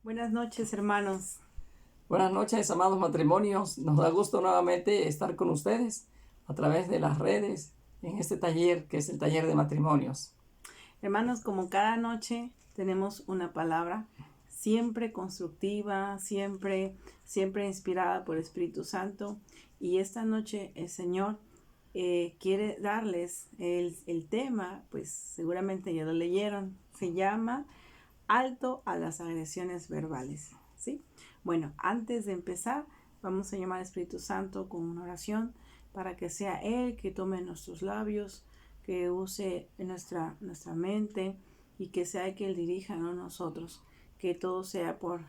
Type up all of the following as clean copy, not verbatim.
Buenas noches, hermanos. Buenas noches, amados matrimonios. Nos da gusto nuevamente estar con ustedes a través de las redes en este taller que es el taller de matrimonios. Hermanos, como cada noche tenemos una palabra siempre constructiva, siempre inspirada por el Espíritu Santo. Y esta noche el Señor quiere darles el tema, pues seguramente ya lo leyeron. Se llama Alto a las agresiones verbales, ¿sí? Bueno, antes de empezar, vamos a llamar al Espíritu Santo con una oración para que sea Él que tome nuestros labios, que use nuestra mente y que sea Él que Él dirija, no nosotros. Que todo sea por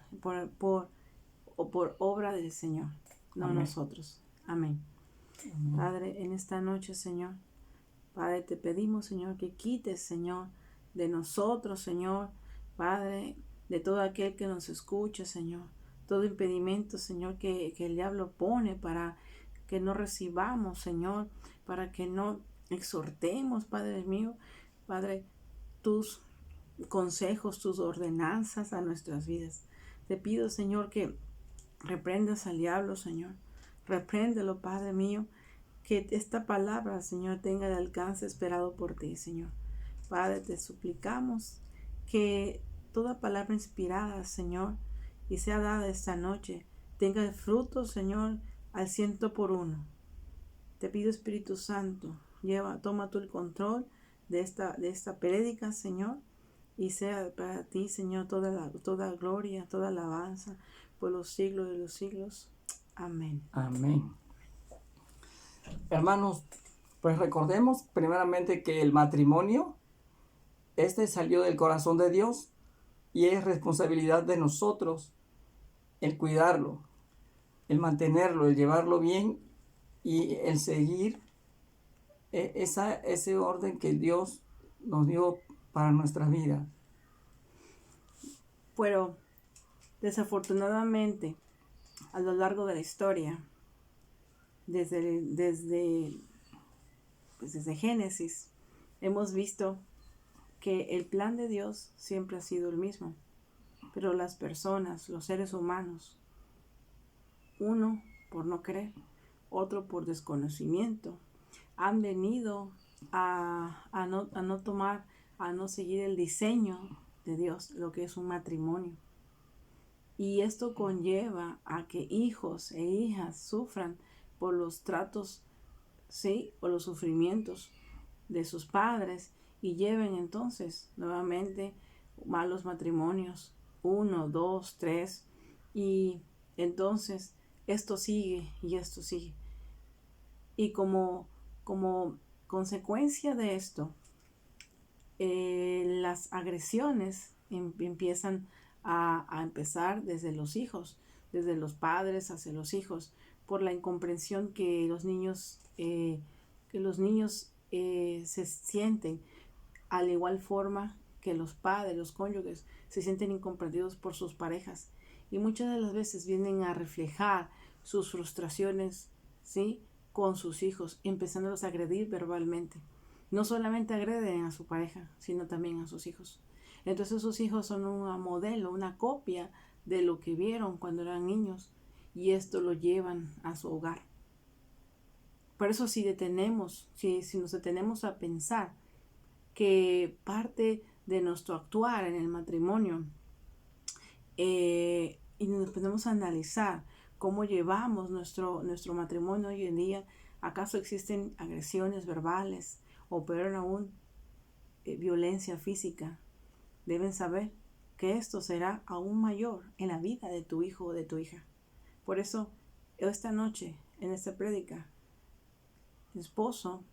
obra del Señor, no Amén. nosotros. Amén. Amén. Padre, en esta noche, Señor, Padre, te pedimos, Señor, que quites, Señor, de nosotros, Señor, Padre, de todo aquel que nos escuche, Señor, todo impedimento, Señor, que el diablo pone para que no recibamos, Señor, para que no exhortemos, Padre mío, Padre, tus consejos, tus ordenanzas a nuestras vidas. Te pido, Señor, que reprendas al diablo, Señor. Repréndelo, Padre mío, que esta palabra, Señor, tenga el alcance esperado por ti, Señor. Padre, te suplicamos que toda palabra inspirada, Señor, y sea dada esta noche, tenga el fruto, Señor, al 100 por 1. Te pido, Espíritu Santo, toma tú el control de esta prédica, Señor, y sea para ti, Señor, toda gloria, toda alabanza por los siglos de los siglos. Amén. Amén. Hermanos, pues recordemos primeramente que el matrimonio, salió del corazón de Dios y es responsabilidad de nosotros el cuidarlo, el mantenerlo, el llevarlo bien y el seguir ese orden que Dios nos dio para nuestra vida. Pero desafortunadamente, a lo largo de la historia, desde Génesis, hemos visto que el plan de Dios siempre ha sido el mismo, pero las personas, los seres humanos, uno por no creer, otro por desconocimiento, han venido a no seguir el diseño de Dios, lo que es un matrimonio. Y esto conlleva a que hijos e hijas sufran por los tratos, ¿sí?, o los sufrimientos de sus padres y lleven entonces nuevamente malos matrimonios, 1, 2, 3, y entonces esto sigue y esto sigue. Y como consecuencia de esto, las agresiones empiezan a empezar desde los hijos, desde los padres hacia los hijos, por la incomprensión que los niños se sienten, al igual forma que los padres, los cónyuges, se sienten incomprendidos por sus parejas. Y muchas de las veces vienen a reflejar sus frustraciones, ¿sí?, con sus hijos, empezándolos a agredir verbalmente. No solamente agreden a su pareja, sino también a sus hijos. Entonces sus hijos son un modelo, una copia de lo que vieron cuando eran niños, y esto lo llevan a su hogar. Por eso si nos detenemos a pensar que parte de nuestro actuar en el matrimonio, y nos ponemos a analizar cómo llevamos nuestro matrimonio hoy en día, ¿acaso existen agresiones verbales o peor aún, violencia física? Deben saber que esto será aún mayor en la vida de tu hijo o de tu hija. Por eso, esta noche, en esta prédica, el esposo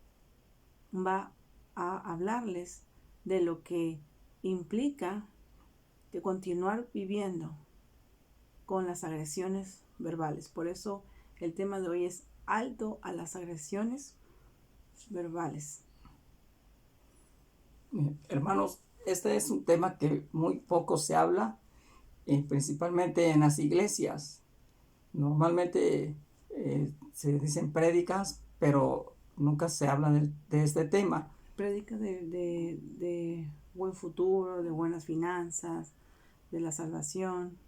va a hablarles de lo que implica de continuar viviendo con las agresiones verbales. Por eso el tema de hoy es alto a las agresiones verbales. Hermanos, este es un tema que muy poco se habla, principalmente en las iglesias. Normalmente se dicen prédicas, pero nunca se habla de este tema. Prédica de buen futuro, de buenas finanzas, de la salvación.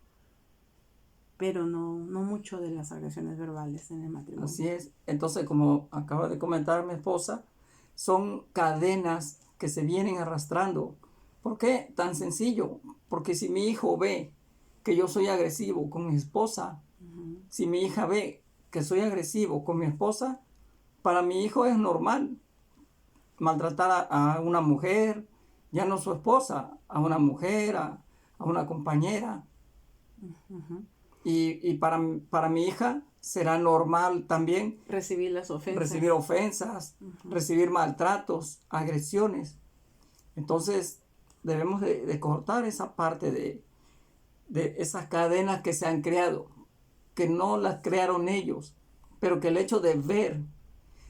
pero no mucho de las agresiones verbales en el matrimonio. Así es. Entonces, como acaba de comentar mi esposa, son cadenas que se vienen arrastrando. ¿Por qué? Tan sencillo. Porque si mi hijo ve que yo soy agresivo con mi esposa, si mi hija ve que soy agresivo con mi esposa, para mi hijo es normal maltratar a una mujer, ya no su esposa, a una mujer, a una compañera. Y para mi hija será normal también recibir las ofensas, recibir ofensas, recibir maltratos, agresiones. Entonces debemos de cortar esa parte de esas cadenas que se han creado, que no las crearon ellos, pero que el hecho de ver,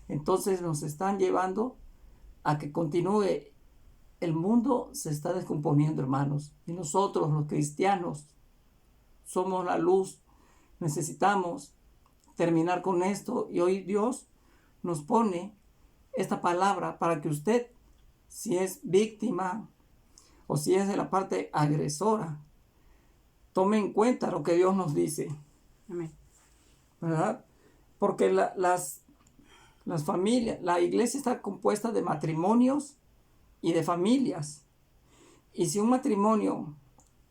entonces nos están llevando a que continúe. El mundo se está descomponiendo, hermanos, y nosotros los cristianos somos la luz. Necesitamos terminar con esto, y hoy Dios nos pone esta palabra para que usted, si es víctima o si es de la parte agresora, tome en cuenta lo que Dios nos dice. Amén. ¿Verdad? Porque las familias, la iglesia está compuesta de matrimonios y de familias. Y si un matrimonio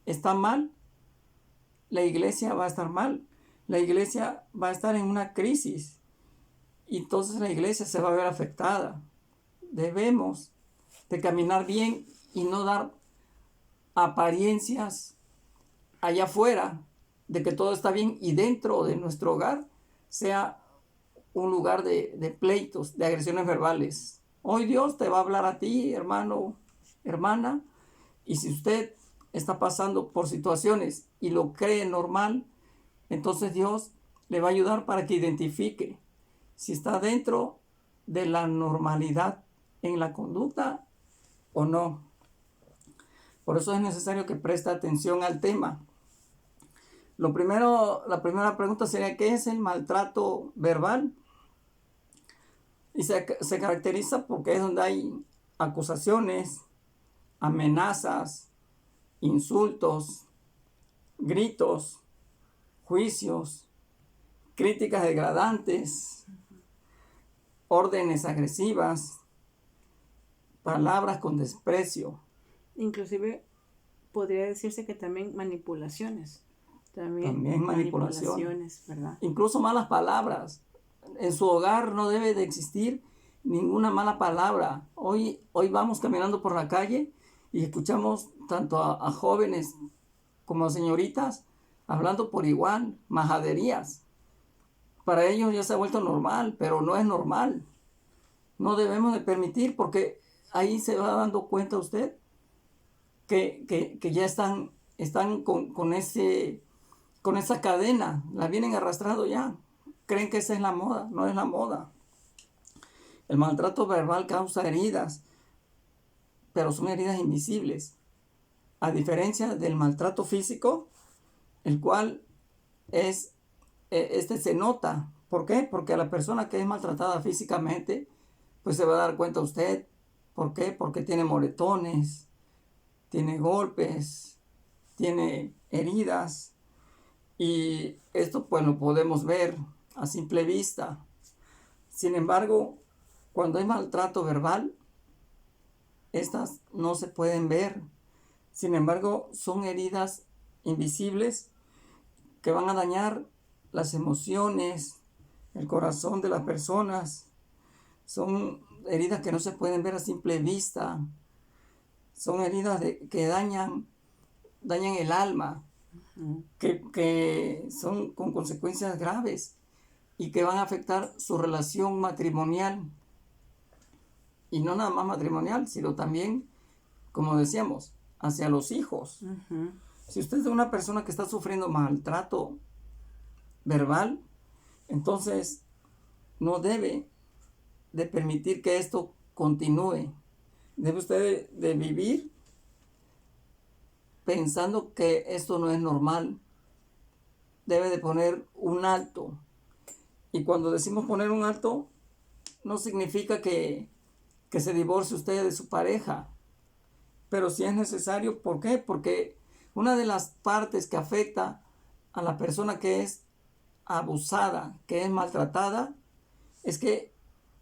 está mal, la iglesia va a estar mal. La iglesia va a estar en una crisis. Y entonces la iglesia se va a ver afectada. Debemos de caminar bien y no dar apariencias allá afuera de que todo está bien, y dentro de nuestro hogar sea un lugar de pleitos, de agresiones verbales. Hoy Dios te va a hablar a ti, hermano, hermana, y si usted está pasando por situaciones y lo cree normal, entonces Dios le va a ayudar para que identifique si está dentro de la normalidad en la conducta o no. Por eso es necesario que preste atención al tema. La primera pregunta sería: ¿qué es el maltrato verbal? Y se caracteriza porque es donde hay acusaciones, amenazas, insultos, gritos, juicios, críticas degradantes, órdenes agresivas, palabras con desprecio. Inclusive podría decirse que también manipulaciones. También manipulaciones, ¿verdad? Incluso malas palabras. En su hogar no debe de existir ninguna mala palabra. Hoy vamos caminando por la calle y escuchamos tanto a jóvenes como a señoritas hablando por igual, majaderías. Para ellos ya se ha vuelto normal, pero no es normal. No debemos de permitir, porque ahí se va dando cuenta usted que ya están con esa cadena, la vienen arrastrando ya. Creen que esa es la moda, no es la moda. El maltrato verbal causa heridas, pero son heridas invisibles. A diferencia del maltrato físico, el cual se nota. ¿Por qué? Porque a la persona que es maltratada físicamente, pues se va a dar cuenta usted. ¿Por qué? Porque tiene moretones, tiene golpes, tiene heridas. Y esto pues lo podemos ver a simple vista. Sin embargo, cuando hay maltrato verbal, estas no se pueden ver. Sin embargo, son heridas invisibles que van a dañar las emociones, el corazón de las personas. Son heridas que no se pueden ver a simple vista. Son heridas que dañan el alma, que son con consecuencias graves y que van a afectar su relación matrimonial. Y no nada más matrimonial, sino también, como decíamos, hacia los hijos. Si usted es una persona que está sufriendo maltrato verbal, entonces no debe de permitir que esto continúe. Debe usted de vivir pensando que esto no es normal. Debe de poner un alto. Y cuando decimos poner un alto, no significa que se divorcie usted de su pareja. Pero si es necesario, ¿por qué? Porque una de las partes que afecta a la persona que es abusada, que es maltratada, es que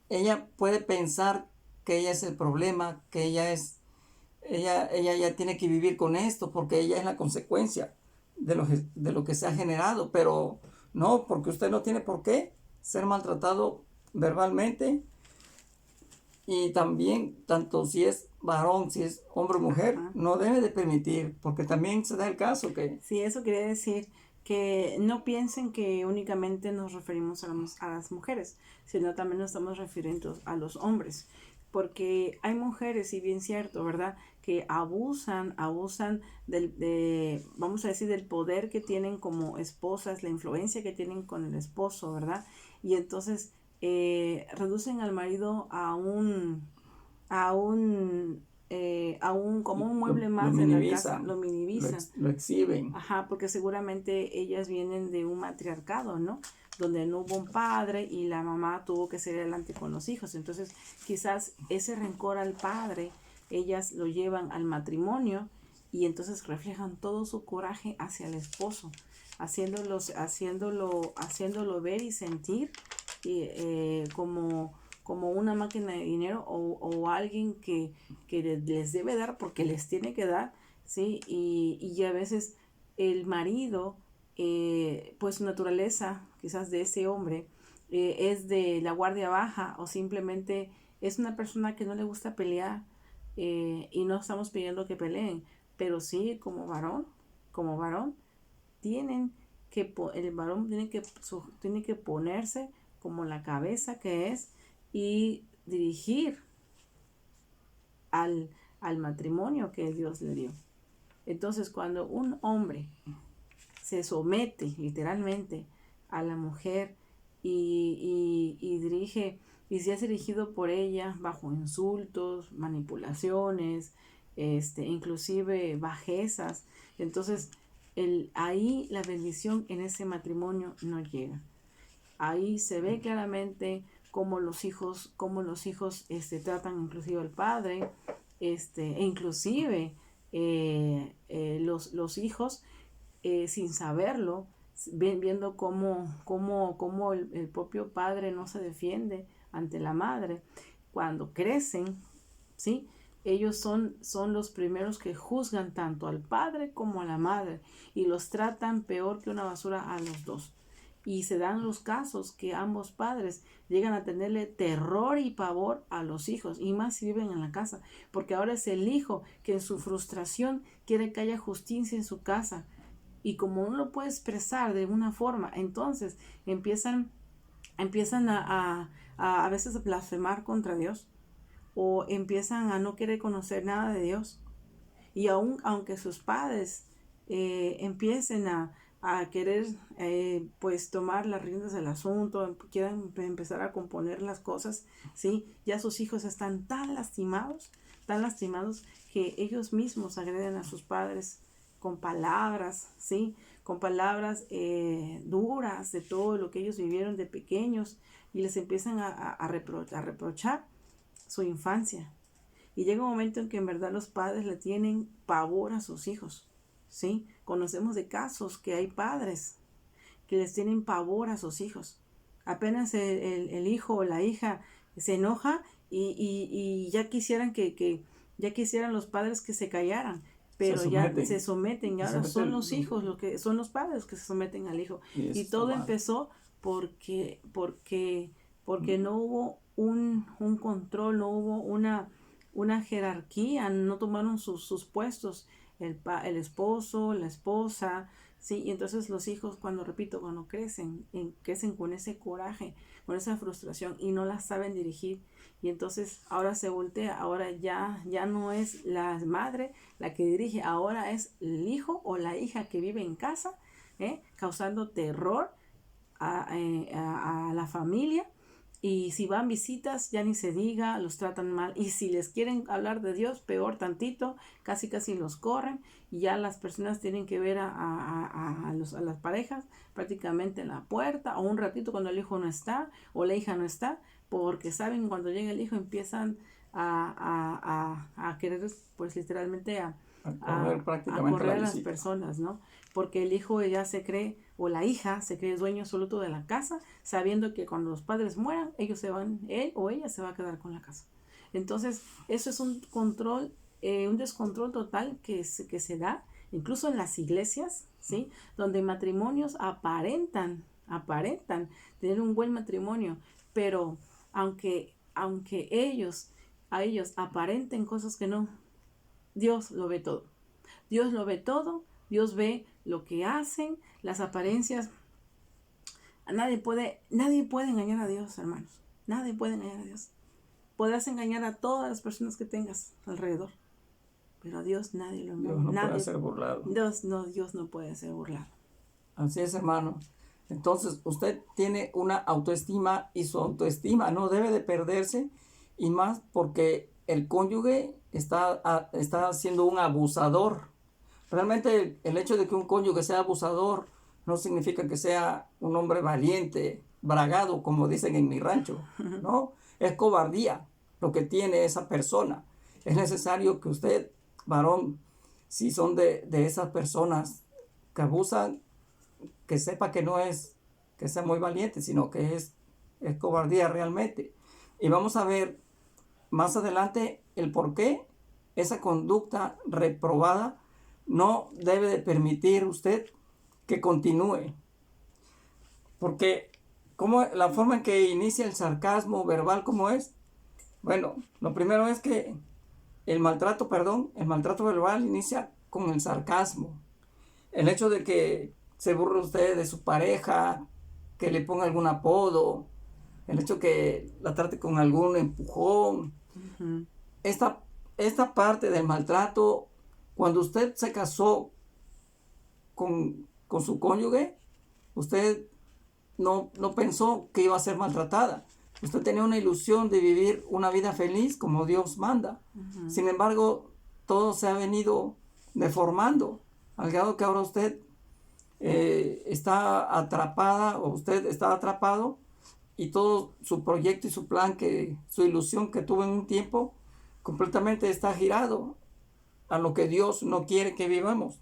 ella puede pensar que ella es el problema, que ella ya tiene que vivir con esto porque ella es la consecuencia de lo que se ha generado, pero no, porque usted no tiene por qué ser maltratado verbalmente. Y también, tanto si es varón, si es hombre o mujer, Ajá. no debe de permitir, porque también se da el caso que Sí, eso quería decir que no piensen que únicamente nos referimos a las mujeres, sino también nos estamos refiriendo a los hombres, porque hay mujeres, y bien cierto, ¿verdad?, que abusan vamos a decir, del poder que tienen como esposas, la influencia que tienen con el esposo, ¿verdad? Y entonces reducen al marido como un mueble lo más de la casa, minimizan, lo minimizan. lo exhiben. Ajá, porque seguramente ellas vienen de un matriarcado, ¿no? Donde no hubo un padre y la mamá tuvo que ser adelante con los hijos. Entonces, quizás ese rencor al padre, ellas lo llevan al matrimonio y entonces reflejan todo su coraje hacia el esposo, haciéndolo ver y sentir como una máquina de dinero o alguien que les debe dar porque les tiene que dar, ¿sí? Y a veces el marido, pues su naturaleza quizás de ese hombre es de la guardia baja o simplemente es una persona que no le gusta pelear, y no estamos pidiendo que peleen, pero sí como varón tienen el varón tiene que ponerse como la cabeza que es y dirigir al matrimonio que Dios le dio. Entonces, cuando un hombre se somete literalmente a la mujer y dirige, y se ha dirigido por ella bajo insultos, manipulaciones, inclusive bajezas, entonces ahí la bendición en ese matrimonio no llega. Ahí se ve claramente cómo los hijos tratan inclusive al padre, e inclusive los hijos, sin saberlo, viendo cómo el propio padre no se defiende ante la madre. Cuando crecen, ¿sí?, ellos son los primeros que juzgan tanto al padre como a la madre y los tratan peor que una basura a los dos. Y se dan los casos que ambos padres llegan a tenerle terror y pavor a los hijos, y más si viven en la casa, porque ahora es el hijo que en su frustración quiere que haya justicia en su casa, y como no lo puede expresar de una forma, entonces empiezan a veces a blasfemar contra Dios, o empiezan a no querer conocer nada de Dios. Y aunque sus padres empiecen a querer pues tomar las riendas del asunto, quieran empezar a componer las cosas, ¿sí?, ya sus hijos están tan lastimados que ellos mismos agreden a sus padres con palabras, ¿sí?, con palabras duras de todo lo que ellos vivieron de pequeños, y les empiezan a reprochar su infancia. Y llega un momento en que en verdad los padres le tienen pavor a sus hijos, ¿sí? Conocemos de casos que hay padres que les tienen pavor a sus hijos. Apenas el hijo o la hija se enoja y ya quisieran ya quisieran los padres que se callaran, pero ya se someten, y ahora son los hijos, son los padres que se someten al hijo. Y todo empezó porque no hubo un control, no hubo una jerarquía, no tomaron sus puestos, el esposo, la esposa, ¿sí? Y entonces los hijos, cuando crecen con ese coraje, con esa frustración, y no la saben dirigir, y entonces ahora se voltea, ahora ya no es la madre la que dirige, ahora es el hijo o la hija que vive en casa, causando terror a la familia. Y si van visitas, ya ni se diga, los tratan mal. Y si les quieren hablar de Dios, peor tantito, casi los corren. Y ya las personas tienen que ver a las parejas prácticamente en la puerta, o un ratito cuando el hijo no está, o la hija no está, porque saben que cuando llega el hijo empiezan a querer, pues literalmente a correr a las personas, ¿no? porque el hijo ya se cree, o la hija se cree dueño absoluto de la casa, sabiendo que cuando los padres mueran, ellos se van, él o ella se va a quedar con la casa. Entonces, eso es un control, un descontrol total que se da, incluso en las iglesias, ¿sí? Donde matrimonios aparentan tener un buen matrimonio, pero aunque a ellos aparenten cosas que no, Dios lo ve todo. Dios lo ve todo, Dios ve lo que hacen, las apariencias. Nadie puede engañar a Dios, hermanos. Nadie puede engañar a Dios. Podrás engañar a todas las personas que tengas alrededor, pero a Dios nadie lo engaña. Dios no puede ser burlado. Dios no puede ser burlado. Así es, hermano. Entonces, usted tiene una autoestima y su autoestima no debe de perderse, y más porque el cónyuge está siendo un abusador. Realmente el hecho de que un cónyuge sea abusador no significa que sea un hombre valiente, bragado, como dicen en mi rancho, ¿no? Es cobardía lo que tiene esa persona. Es necesario que usted, varón, si son de esas personas que abusan, que sepa que no es que sea muy valiente, sino que es cobardía realmente. Y vamos a ver más adelante el por qué esa conducta reprobada no debe de permitir usted que continúe. Porque la forma en que inicia el sarcasmo verbal, ¿cómo es? Bueno, lo primero es que el maltrato verbal inicia con el sarcasmo. El hecho de que se burle usted de su pareja, que le ponga algún apodo, el hecho que la trate con algún empujón. Uh-huh. Esta parte del maltrato, cuando usted se casó con su cónyuge, usted no pensó que iba a ser maltratada. Usted tenía una ilusión de vivir una vida feliz como Dios manda. Uh-huh. Sin embargo, todo se ha venido deformando, al grado que ahora usted está atrapada, o usted está atrapado, y todo su proyecto y su plan, su ilusión que tuvo en un tiempo, completamente está girado a lo que Dios no quiere que vivamos.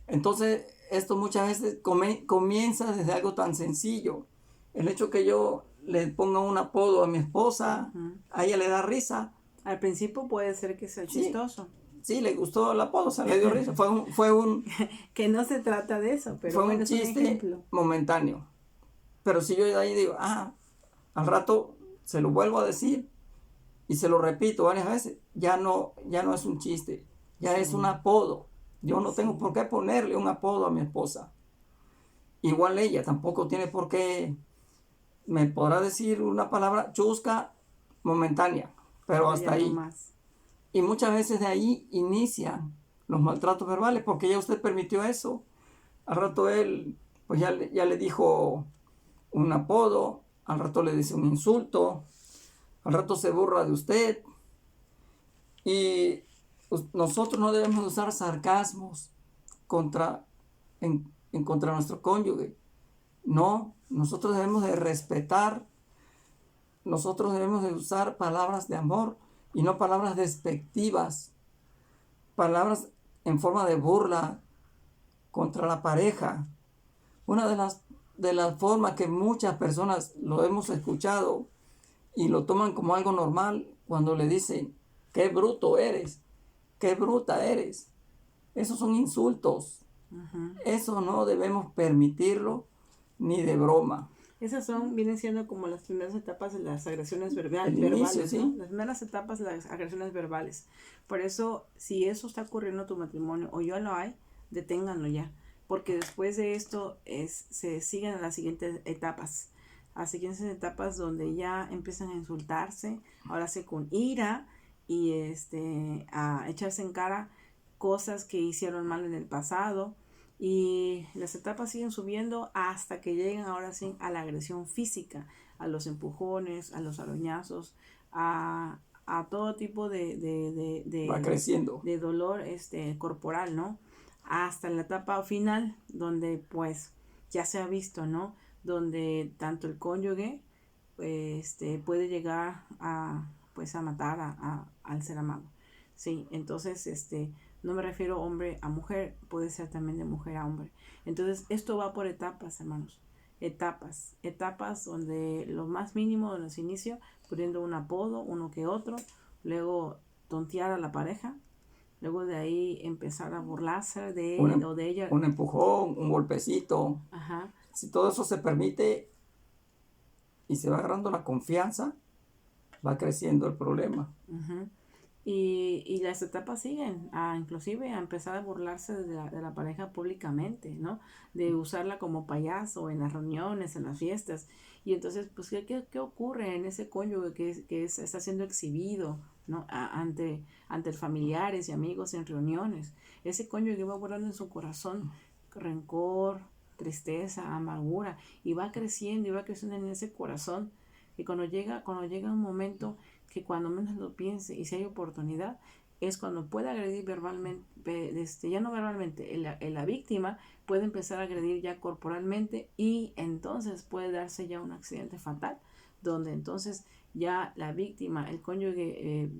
Entonces, esto muchas veces comienza desde algo tan sencillo. El hecho que yo le ponga un apodo a mi esposa, uh-huh, a ella le da risa. Al principio puede ser que sea chistoso. Sí, le gustó el apodo, o sea, le dio risa. Fue un que no se trata de eso, pero fue bueno, un chiste momentáneo. Pero si yo de ahí digo, al rato se lo vuelvo a decir y se lo repito varias veces, ya no es un chiste, ya es un apodo. Yo no tengo por qué ponerle un apodo a mi esposa. Igual ella tampoco tiene por qué, me podrá decir una palabra chusca momentánea, pero hasta ahí. Y muchas veces de ahí inician los maltratos verbales, porque ya usted permitió eso. Al rato él, pues ya le dijo un apodo, al rato le dice un insulto, al rato se burla de usted. Y nosotros no debemos usar sarcasmos en contra de nuestro cónyuge. No, nosotros debemos de respetar, nosotros debemos de usar palabras de amor y no palabras despectivas, palabras en forma de burla contra la pareja. Una de las formas que muchas personas lo hemos escuchado y lo toman como algo normal, cuando le dicen, qué bruto eres, qué bruta eres. Esos son insultos. Uh-huh. Eso no debemos permitirlo ni de broma. Esas vienen siendo como las primeras etapas de las agresiones verbales, inicio, ¿sí? ¿no? Las primeras etapas de las agresiones verbales. Por eso, si eso está ocurriendo en tu matrimonio o ya lo hay, deténganlo ya. Porque después de esto se siguen a las siguientes etapas. A las siguientes etapas donde ya empiezan a insultarse, ahora sí con ira, y a echarse en cara cosas que hicieron mal en el pasado. Y las etapas siguen subiendo hasta que llegan ahora sí a la agresión física, a los empujones, a los arañazos, a todo tipo va creciendo, de dolor corporal, ¿no? Hasta la etapa final, donde pues ya se ha visto, ¿no? Donde tanto el cónyuge puede llegar a matar al ser amado. Sí, entonces No me refiero hombre a mujer, puede ser también de mujer a hombre. Entonces, esto va por etapas, hermanos. Etapas donde lo más mínimo de los inicios, poniendo un apodo, uno que otro, luego tontear a la pareja, luego de ahí empezar a burlarse de él o de ella. Un empujón, un golpecito. Ajá. Si todo eso se permite y se va agarrando la confianza, va creciendo el problema. Uh-huh. Y las etapas siguen, inclusive a empezar a burlarse de la pareja públicamente, ¿no? De usarla como payaso en las reuniones, en las fiestas. Y entonces, pues, ¿qué ocurre en ese cónyuge que está siendo exhibido, ¿no? Ante familiares y amigos en reuniones? Ese cónyuge va guardando en su corazón rencor, tristeza, amargura, y va creciendo en ese corazón. Y cuando llega un momento que cuando menos lo piense y si hay oportunidad, es cuando puede agredir verbalmente, ya no verbalmente, la víctima puede empezar a agredir ya corporalmente, y entonces puede darse ya un accidente fatal, donde entonces ya la víctima, el cónyuge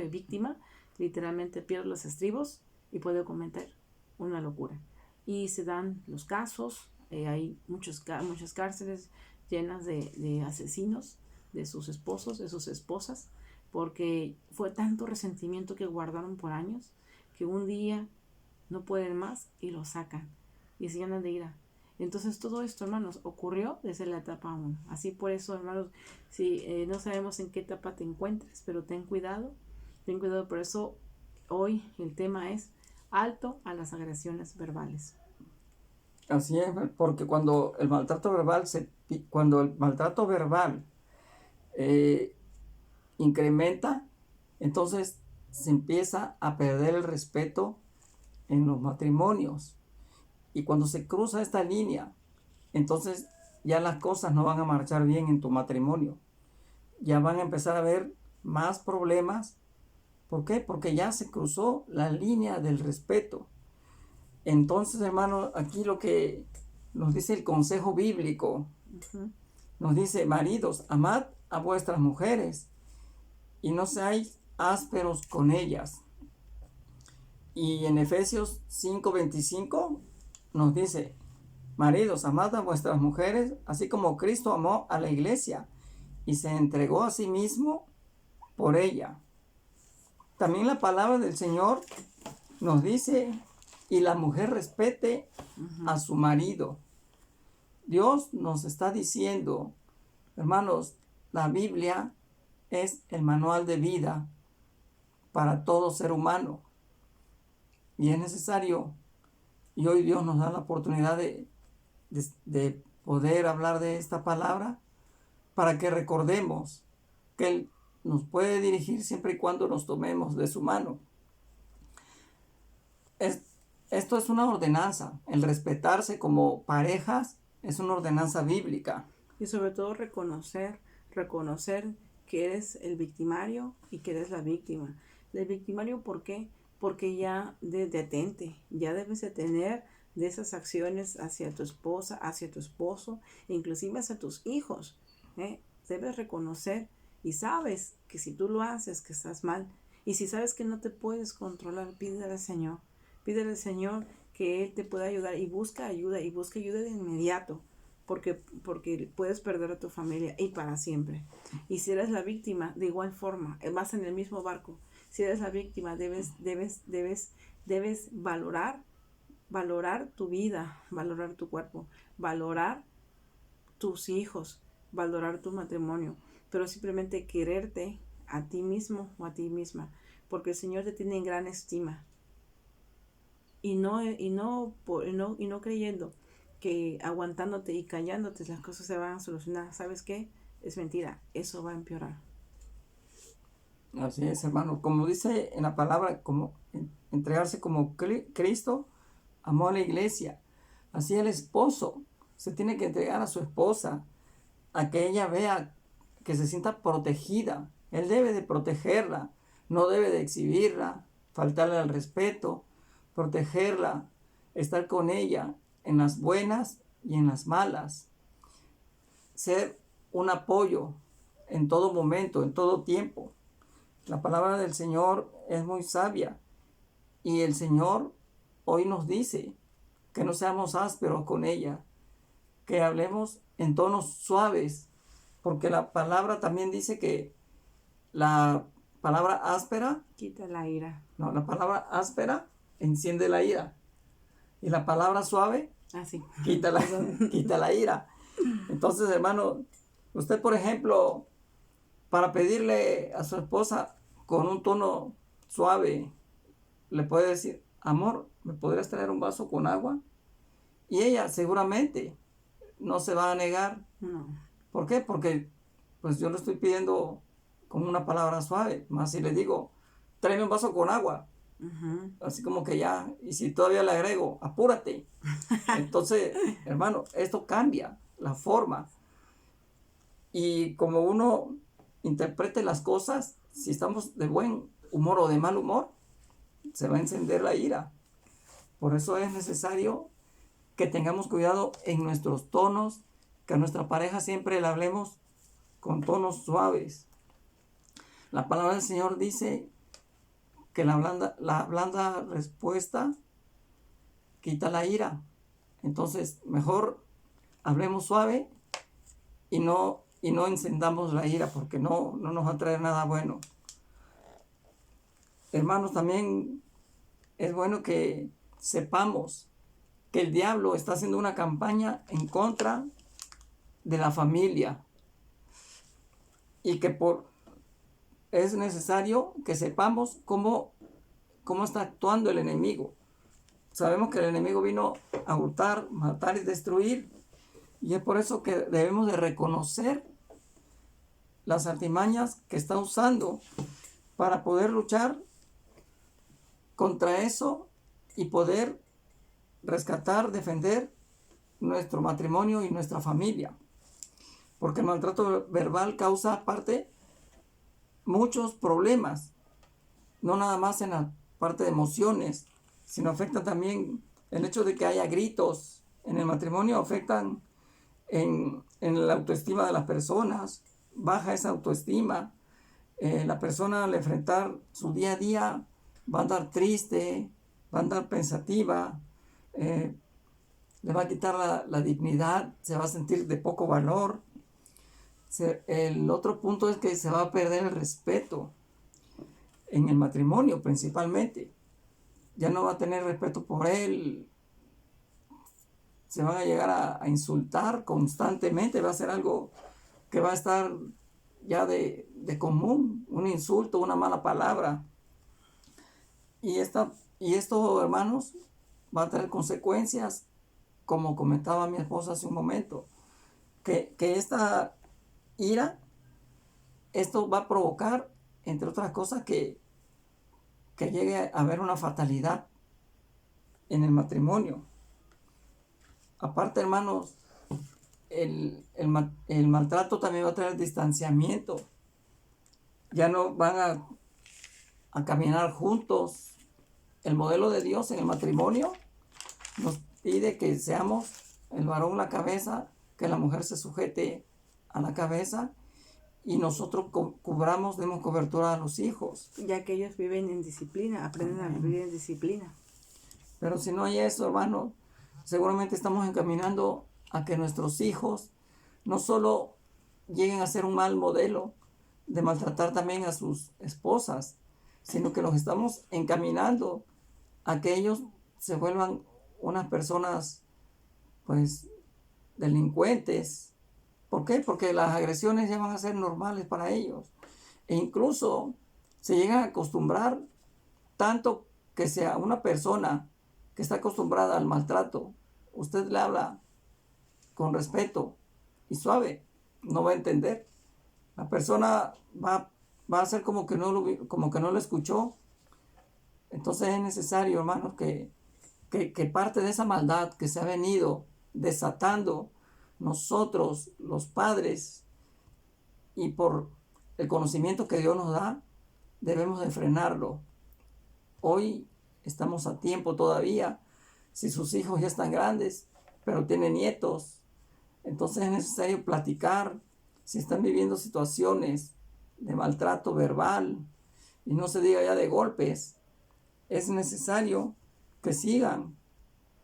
víctima, literalmente pierde los estribos y puede cometer una locura. Y se dan los casos, hay muchas cárceles llenas de asesinos, de sus esposos, de sus esposas, porque fue tanto resentimiento que guardaron por años, que un día no pueden más y lo sacan y se llenan de ira. Entonces todo esto, hermanos, ocurrió desde la etapa 1. Así por eso, hermanos, si no sabemos en qué etapa te encuentres, pero ten cuidado. Por eso hoy el tema es alto a las agresiones verbales. Así es, porque cuando el maltrato verbal incrementa, entonces se empieza a perder el respeto en los matrimonios. Y cuando se cruza esta línea, entonces ya las cosas no van a marchar bien en tu matrimonio. Ya van a empezar a haber más problemas. ¿Por qué? Porque ya se cruzó la línea del respeto. Entonces, hermano, aquí lo que nos dice el consejo bíblico, uh-huh, nos dice: maridos, amad a vuestras mujeres y no seáis ásperos con ellas. Y en Efesios 5:25 nos dice: maridos, amad a vuestras mujeres, así como Cristo amó a la iglesia y se entregó a sí mismo por ella. También la palabra del Señor nos dice: y la mujer respete a su marido. Dios nos está diciendo, hermanos, la Biblia es el manual de vida para todo ser humano. Y es necesario, y hoy Dios nos da la oportunidad de poder hablar de esta palabra, para que recordemos que Él nos puede dirigir siempre y cuando nos tomemos de su mano. Esto es una ordenanza. El respetarse como parejas es una ordenanza bíblica. Y sobre todo reconocer que eres el victimario y que eres la víctima. El victimario, ¿por qué? Porque ya detente, ya debes de tener de esas acciones hacia tu esposa, hacia tu esposo, e inclusive hacia tus hijos. Debes reconocer y sabes que si tú lo haces, que estás mal. Y si sabes que no te puedes controlar, pídele al Señor. Pídele al Señor que Él te pueda ayudar, y busca ayuda de inmediato, porque puedes perder a tu familia y para siempre. Y si eres la víctima, de igual forma, vas en el mismo barco. Si eres la víctima, debes valorar tu vida, valorar tu cuerpo, valorar tus hijos, valorar tu matrimonio, pero simplemente quererte a ti mismo o a ti misma, porque el Señor te tiene en gran estima. Y no creyendo que aguantándote y callándote las cosas se van a solucionar. ¿Sabes qué? Es mentira. Eso va a empeorar. Así es, hermano. Como dice en la palabra, como entregarse como Cristo amó a la iglesia. Así el esposo se tiene que entregar a su esposa, a que ella vea, que se sienta protegida. Él debe de protegerla, no debe de exhibirla, faltarle al respeto, protegerla, estar con ella en las buenas y en las malas, ser un apoyo en todo momento, en todo tiempo. La palabra del Señor es muy sabia y el Señor hoy nos dice que no seamos ásperos con ella, que hablemos en tonos suaves, porque la palabra también dice que la palabra áspera, Quita la ira. no, la palabra áspera enciende la ira y la palabra suave Así. quita la ira. Entonces, hermano, usted, por ejemplo, para pedirle a su esposa con un tono suave, le puede decir, amor, ¿me podrías traer un vaso con agua? Y ella seguramente no se va a negar. No. ¿Por qué? Porque pues yo le estoy pidiendo con una palabra suave, más si le digo, tráeme un vaso con agua, así como que ya, y si todavía le agrego, apúrate. Entonces, hermano, esto cambia la forma. Y como uno interprete las cosas, si estamos de buen humor o de mal humor, se va a encender la ira. Por eso es necesario que tengamos cuidado en nuestros tonos, que a nuestra pareja siempre le hablemos con tonos suaves. La palabra del Señor dice que la blanda respuesta quita la ira. Entonces, mejor hablemos suave y no encendamos la ira, porque no nos va a traer nada bueno. Hermanos, también es bueno que sepamos que el diablo está haciendo una campaña en contra de la familia y que es necesario que sepamos cómo está actuando el enemigo. Sabemos que el enemigo vino a hurtar, matar y destruir, y es por eso que debemos de reconocer las artimañas que está usando para poder luchar contra eso y poder rescatar, defender nuestro matrimonio y nuestra familia. Porque el maltrato verbal causa aparte muchos problemas, no nada más en la parte de emociones, sino afecta también el hecho de que haya gritos en el matrimonio, afectan en la autoestima de las personas, baja esa autoestima, la persona al enfrentar su día a día va a andar triste, va a andar pensativa, le va a quitar la dignidad, se va a sentir de poco valor. El otro punto es que se va a perder el respeto en el matrimonio principalmente. Ya no va a tener respeto por él, se van a llegar a insultar constantemente, va a ser algo que va a estar ya de común, un insulto, una mala palabra. Y esto, hermanos, va a tener consecuencias, como comentaba mi esposa hace un momento, que esta ira, esto va a provocar, entre otras cosas, que llegue a haber una fatalidad en el matrimonio. Aparte, hermanos, el maltrato también va a traer distanciamiento. Ya no van a caminar juntos. El modelo de Dios en el matrimonio nos pide que seamos el varón la cabeza, que la mujer se sujete a la cabeza y nosotros demos cobertura a los hijos. Ya que ellos viven en disciplina, aprenden a vivir en disciplina. Pero si no hay eso, hermano, seguramente estamos encaminando a que nuestros hijos no solo lleguen a ser un mal modelo de maltratar también a sus esposas, sino que los estamos encaminando a que ellos se vuelvan unas personas, pues, delincuentes. ¿Por qué? Porque las agresiones ya van a ser normales para ellos. E incluso se llegan a acostumbrar tanto que sea una persona que está acostumbrada al maltrato, usted le habla con respeto y suave, no va a entender. La persona va a hacer como que no lo escuchó. Entonces es necesario, hermanos, que parte de esa maldad que se ha venido desatando nosotros, los padres, y por el conocimiento que Dios nos da, debemos de frenarlo. Hoy estamos a tiempo todavía. Si sus hijos ya están grandes, pero tienen nietos, entonces es necesario platicar. Si están viviendo situaciones de maltrato verbal, y no se diga ya de golpes. Es necesario que sigan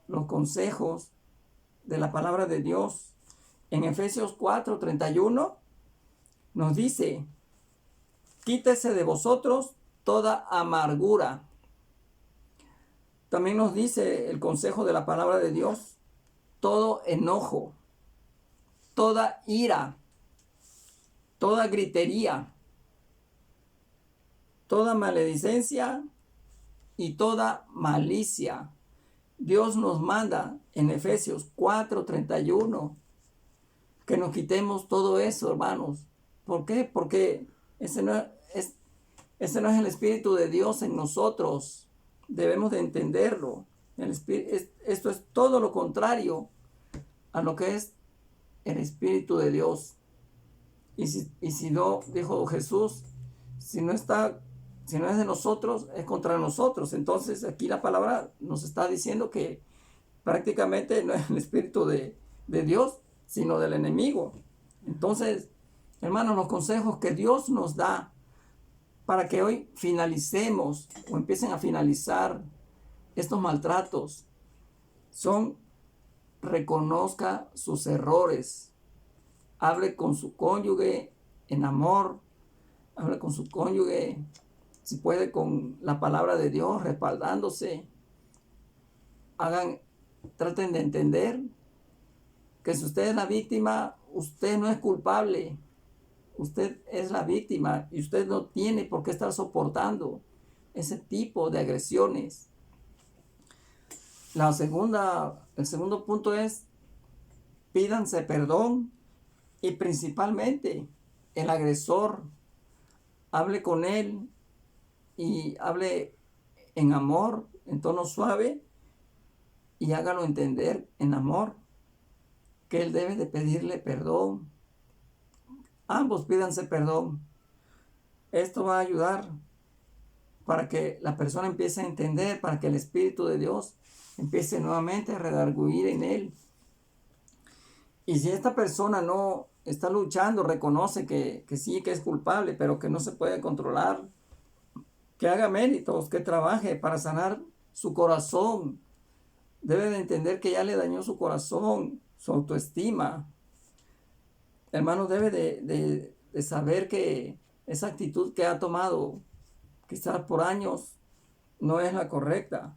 los consejos de la palabra de Dios. En Efesios 4:31 nos dice: quítese de vosotros toda amargura. También nos dice el consejo de la palabra de Dios: todo enojo, toda ira, toda gritería, toda maledicencia y toda malicia. Dios nos manda en Efesios 4:31 que nos quitemos todo eso, hermanos. ¿Por qué? Porque ese no es el Espíritu de Dios en nosotros. Debemos de entenderlo. Esto es todo lo contrario a lo que es el Espíritu de Dios. Y si no, dijo Jesús, si no es de nosotros, es contra nosotros. Entonces aquí la palabra nos está diciendo que prácticamente no es el Espíritu de Dios, sino del enemigo. Entonces, hermanos, los consejos que Dios nos da para que hoy finalicemos o empiecen a finalizar estos maltratos son: reconozca sus errores, hable con su cónyuge en amor, hable con su cónyuge, si puede, con la palabra de Dios, respaldándose. Traten de entender que si usted es la víctima, usted no es culpable. Usted es la víctima y usted no tiene por qué estar soportando ese tipo de agresiones. El segundo punto es: pídanse perdón, y principalmente el agresor, hable con él y hable en amor, en tono suave, y hágalo entender en amor que él debe de pedirle perdón. Ambos pídanse perdón. Esto va a ayudar para que la persona empiece a entender, para que el Espíritu de Dios empiece nuevamente a redarguir en él. Y si esta persona no está luchando, reconoce que sí, que es culpable, pero que no se puede controlar, que haga méritos, que trabaje para sanar su corazón. Debe de entender que ya le dañó su corazón, su autoestima. Hermano, debe de saber que esa actitud que ha tomado, quizás por años, no es la correcta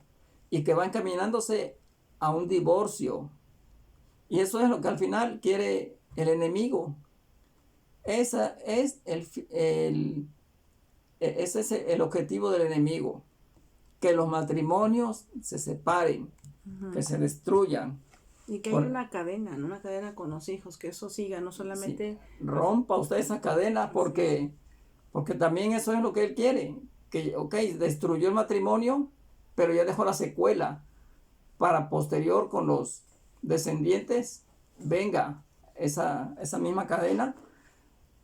y que va encaminándose a un divorcio. Y eso es lo que al final quiere el enemigo. Ese es el objetivo del enemigo: que los matrimonios se separen, que se destruyan. Y que hay una cadena, ¿no? Una cadena con los hijos, que eso siga, no solamente... Sí, rompa usted esa cadena porque también eso es lo que él quiere. Que, destruyó el matrimonio, pero ya dejó la secuela para posterior con los descendientes venga esa misma cadena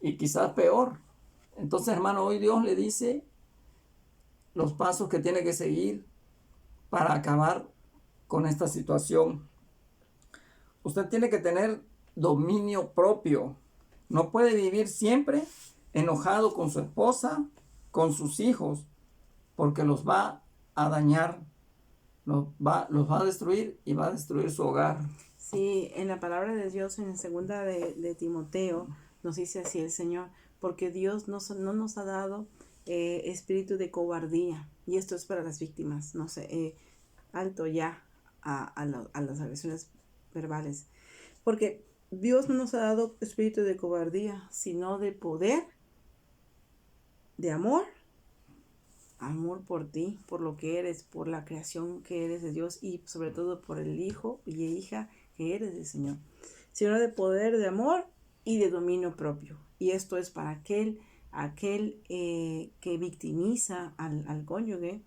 y quizás peor. Entonces, hermano, hoy Dios le dice los pasos que tiene que seguir para acabar con esta situación. Usted tiene que tener dominio propio. No puede vivir siempre enojado con su esposa, con sus hijos, porque los va a dañar, los va a destruir y va a destruir su hogar. Sí, en la palabra de Dios, en segunda de Timoteo, nos dice así el Señor: porque Dios no nos ha dado espíritu de cobardía, y esto es para las víctimas, no sé, alto ya a las agresiones verbales, porque Dios no nos ha dado espíritu de cobardía, sino de poder, de amor por ti, por lo que eres, por la creación que eres de Dios y sobre todo por el hijo y hija que eres del Señor, sino de poder, de amor y de dominio propio. Y esto es para aquel que victimiza al cónyuge,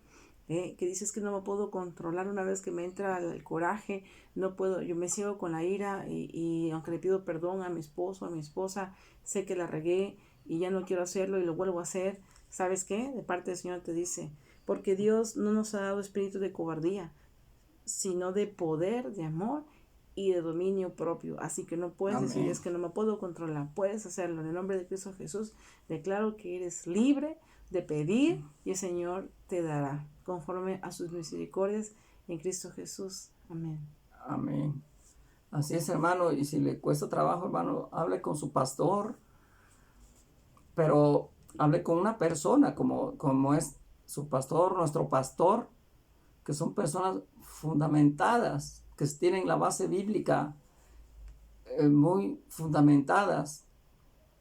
que dices que no me puedo controlar una vez que me entra el coraje, no puedo, yo me ciego con la ira y aunque le pido perdón a mi esposo, a mi esposa, sé que la regué y ya no quiero hacerlo y lo vuelvo a hacer. ¿Sabes qué? De parte del Señor te dice: porque Dios no nos ha dado espíritu de cobardía, sino de poder, de amor y de dominio propio. Así que no puedes Amén. decir: es que no me puedo controlar. Puedes hacerlo. En el nombre de Cristo Jesús declaro que eres libre de pedir y el Señor te dará, conforme a sus misericordias en Cristo Jesús. Amén. Amén. Así es, hermano, y si le cuesta trabajo, hermano, hable con su pastor, pero hable con una persona como es su pastor, nuestro pastor, que son personas fundamentadas, que tienen la base bíblica muy fundamentadas,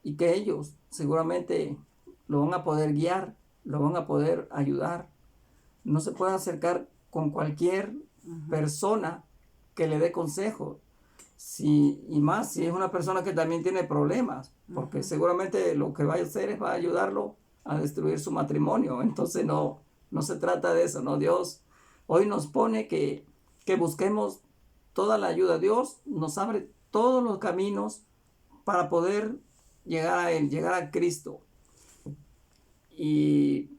y que ellos seguramente lo van a poder guiar, lo van a poder ayudar. No se puede acercar con cualquier persona que le dé consejo, y más si es una persona que también tiene problemas, porque seguramente lo que va a hacer es va a ayudarlo a destruir su matrimonio. Entonces no se trata de eso, ¿no? Dios hoy nos pone que busquemos toda la ayuda. Dios nos abre todos los caminos para poder llegar a Él, llegar a Cristo. Y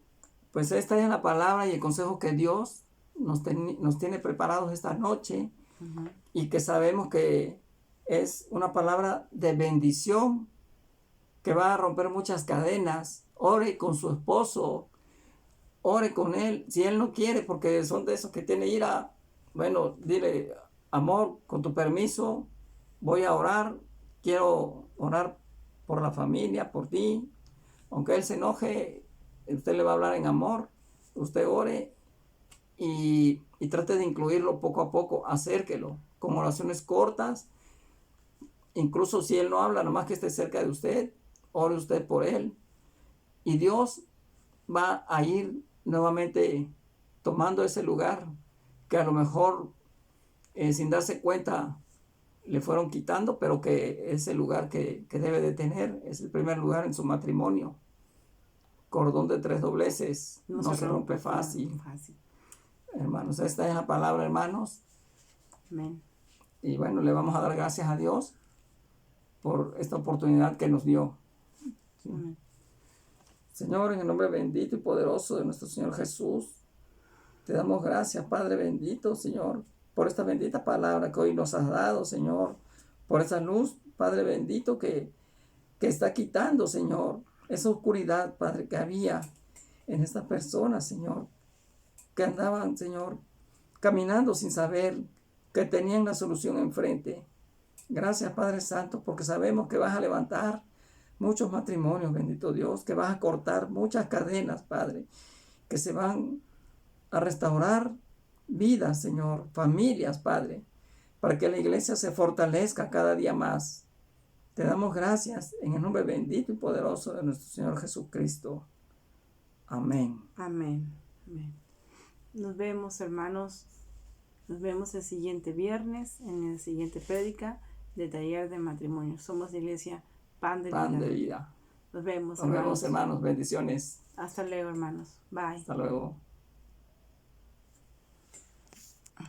pues esta es la palabra y el consejo que Dios nos tiene preparados esta noche, y que sabemos que es una palabra de bendición que va a romper muchas cadenas. Ore con su esposo, ore con él, si él no quiere, porque son de esos que tiene ira. Bueno, dile: amor, con tu permiso, voy a orar, quiero orar por la familia, por ti. Aunque él se enoje, usted le va a hablar en amor, usted ore y trate de incluirlo poco a poco, acérquelo con oraciones cortas. Incluso si él no habla, nomás que esté cerca de usted, ore usted por él, y Dios va a ir nuevamente tomando ese lugar que a lo mejor sin darse cuenta le fueron quitando, pero que es el lugar que debe de tener, es el primer lugar en su matrimonio. Cordón de 3 dobleces no se rompe fácil. Hermanos, esta es la palabra, hermanos. Amén. Y bueno, le vamos a dar gracias a Dios por esta oportunidad que nos dio. ¿Sí? Señor, en el nombre bendito y poderoso de nuestro Señor Jesús, te damos gracias, Padre bendito, Señor, por esta bendita palabra que hoy nos has dado, Señor, por esa luz, Padre bendito, que está quitando, Señor, esa oscuridad, Padre, que había en estas personas, Señor, que andaban, Señor, caminando sin saber que tenían la solución enfrente. Gracias, Padre Santo, porque sabemos que vas a levantar muchos matrimonios, bendito Dios, que vas a cortar muchas cadenas, Padre, que se van a restaurar vidas, Señor, familias, Padre, para que la iglesia se fortalezca cada día más. Te damos gracias en el nombre bendito y poderoso de nuestro Señor Jesucristo. Amén. Amén. Amén. Nos vemos, hermanos. Nos vemos el siguiente viernes en la siguiente prédica de Taller de Matrimonio. Somos la iglesia Pan de Vida. Nos vemos, hermanos. Bendiciones. Hasta luego, hermanos. Bye. Hasta luego.